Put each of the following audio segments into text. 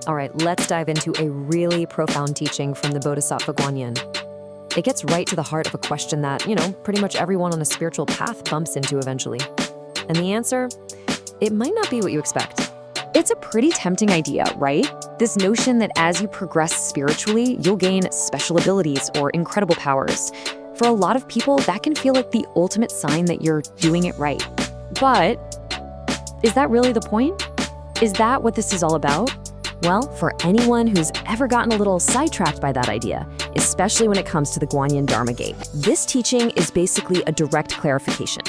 All right, let's dive into a really profound teaching from the Bodhisattva Guanyin. It gets right to the heart of a question that, pretty much everyone on a spiritual path bumps into eventually. And the answer? It might not be what you expect. It's a pretty tempting idea, right? This notion that as you progress spiritually, you'll gain special abilities or incredible powers. For a lot of people, that can feel like the ultimate sign that you're doing it right. But is that really the point? Is that what this is all about? Well, for anyone who's ever gotten a little sidetracked by that idea, especially when it comes to the Guan Yin Dharma Gate, this teaching is basically a direct clarification.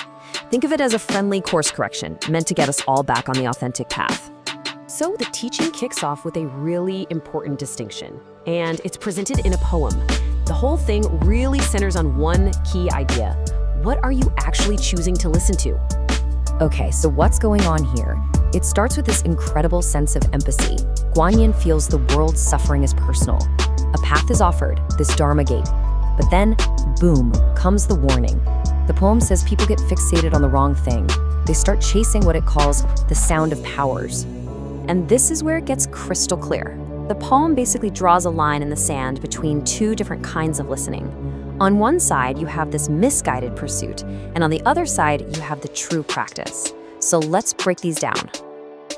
Think of it as a friendly course correction meant to get us all back on the authentic path. So the teaching kicks off with a really important distinction, and it's presented in a poem. The whole thing really centers on one key idea. What are you actually choosing to listen to? Okay, so what's going on here? It starts with this incredible sense of empathy. Guanyin feels the world's suffering is personal. A path is offered, this Dharma Gate. But then, boom, comes the warning. The poem says people get fixated on the wrong thing. They start chasing what it calls the sound of powers. And this is where it gets crystal clear. The poem basically draws a line in the sand between two different kinds of listening. On one side, you have this misguided pursuit, and on the other side, you have the true practice. So let's break these down.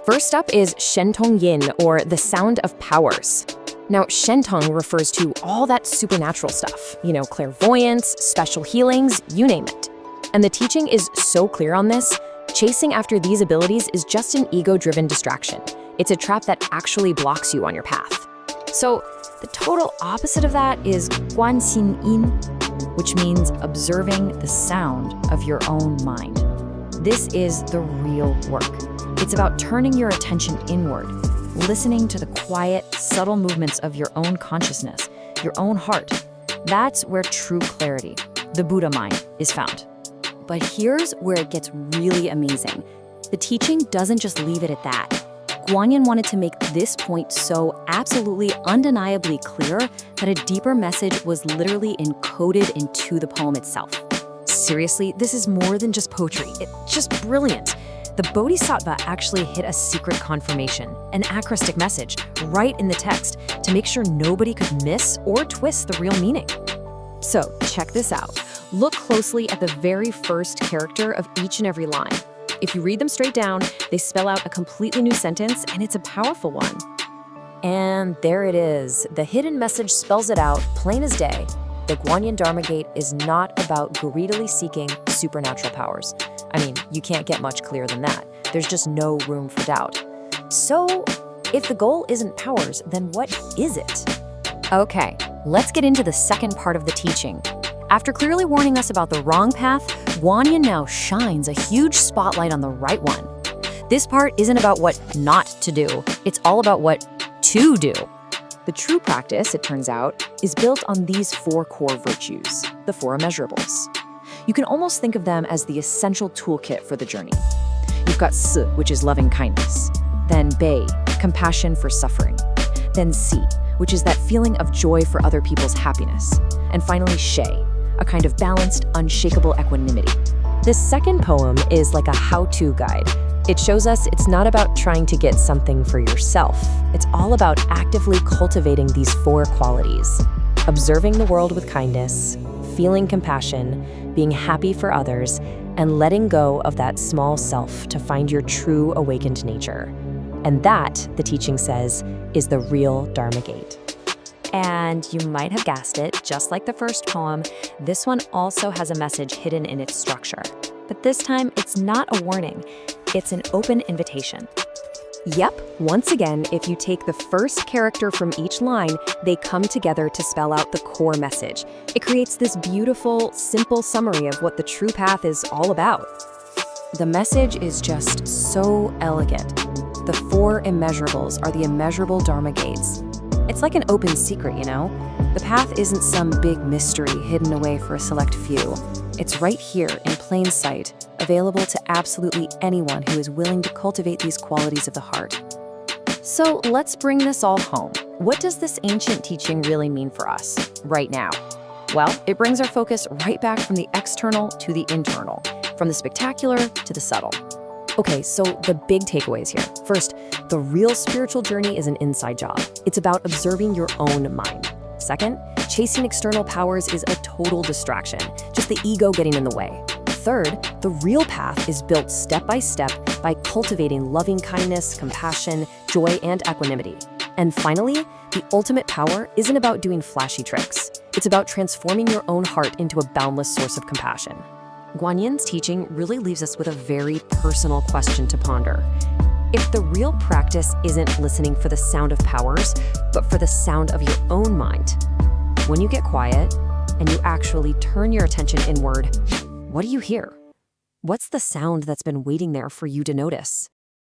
First up is Shentong Yin, or the sound of powers. Now, Shentong refers to all that supernatural stuff, clairvoyance, special healings, you name it. And the teaching is so clear on this. Chasing after these abilities is just an ego-driven distraction. It's a trap that actually blocks you on your path. So the total opposite of that is Guan Yin, which means observing the sound of your own mind. This is the real work. It's about turning your attention inward, listening to the quiet, subtle movements of your own consciousness, your own heart. That's where true clarity, the Buddha mind, is found. But here's where it gets really amazing. The teaching doesn't just leave it at that. Guanyin wanted to make this point so absolutely undeniably clear that a deeper message was literally encoded into the poem itself. Seriously, this is more than just poetry. It's just brilliant. The Bodhisattva actually hit a secret confirmation, an acrostic message, right in the text to make sure nobody could miss or twist the real meaning. So check this out. Look closely at the very first character of each and every line. If you read them straight down, they spell out a completely new sentence, and it's a powerful one. And there it is. The hidden message spells it out, plain as day. The Guan Yin Dharma Gate is not about greedily seeking supernatural powers. I mean, you can't get much clearer than that. There's just no room for doubt. So, if the goal isn't powers, then what is it? Okay, let's get into the second part of the teaching. After clearly warning us about the wrong path, Guanyin now shines a huge spotlight on the right one. This part isn't about what not to do, it's all about what to do. The true practice, it turns out, is built on these four core virtues, the four immeasurables. You can almost think of them as the essential toolkit for the journey. You've got Si, which is loving kindness. Then Bei, compassion for suffering. Then Si, which is that feeling of joy for other people's happiness. And finally Shui, a kind of balanced, unshakable equanimity. This second poem is like a how-to guide. It shows us it's not about trying to get something for yourself. It's all about actively cultivating these four qualities: observing the world with kindness, feeling compassion, being happy for others, and letting go of that small self to find your true awakened nature. And that, the teaching says, is the real Dharma Gate. And you might have guessed it, just like the first poem, this one also has a message hidden in its structure. But this time, it's not a warning, it's an open invitation. Yep, once again, if you take the first character from each line, they come together to spell out the core message. It creates this beautiful, simple summary of what the true path is all about. The message is just so elegant. The four immeasurables are the immeasurable Dharma Gates. It's like an open secret, The path isn't some big mystery hidden away for a select few. It's right here in plain sight, available to absolutely anyone who is willing to cultivate these qualities of the heart. So let's bring this all home. What does this ancient teaching really mean for us right now? Well, it brings our focus right back from the external to the internal, from the spectacular to the subtle. Okay, so the big takeaways here. First, the real spiritual journey is an inside job. It's about observing your own mind. Second, chasing external powers is a total distraction, just the ego getting in the way. Third, the real path is built step by cultivating loving kindness, compassion, joy, and equanimity. And finally, the ultimate power isn't about doing flashy tricks. It's about transforming your own heart into a boundless source of compassion. Guan Yin's teaching really leaves us with a very personal question to ponder. If the real practice isn't listening for the sound of powers, but for the sound of your own mind, when you get quiet and you actually turn your attention inward, what do you hear? What's the sound that's been waiting there for you to notice?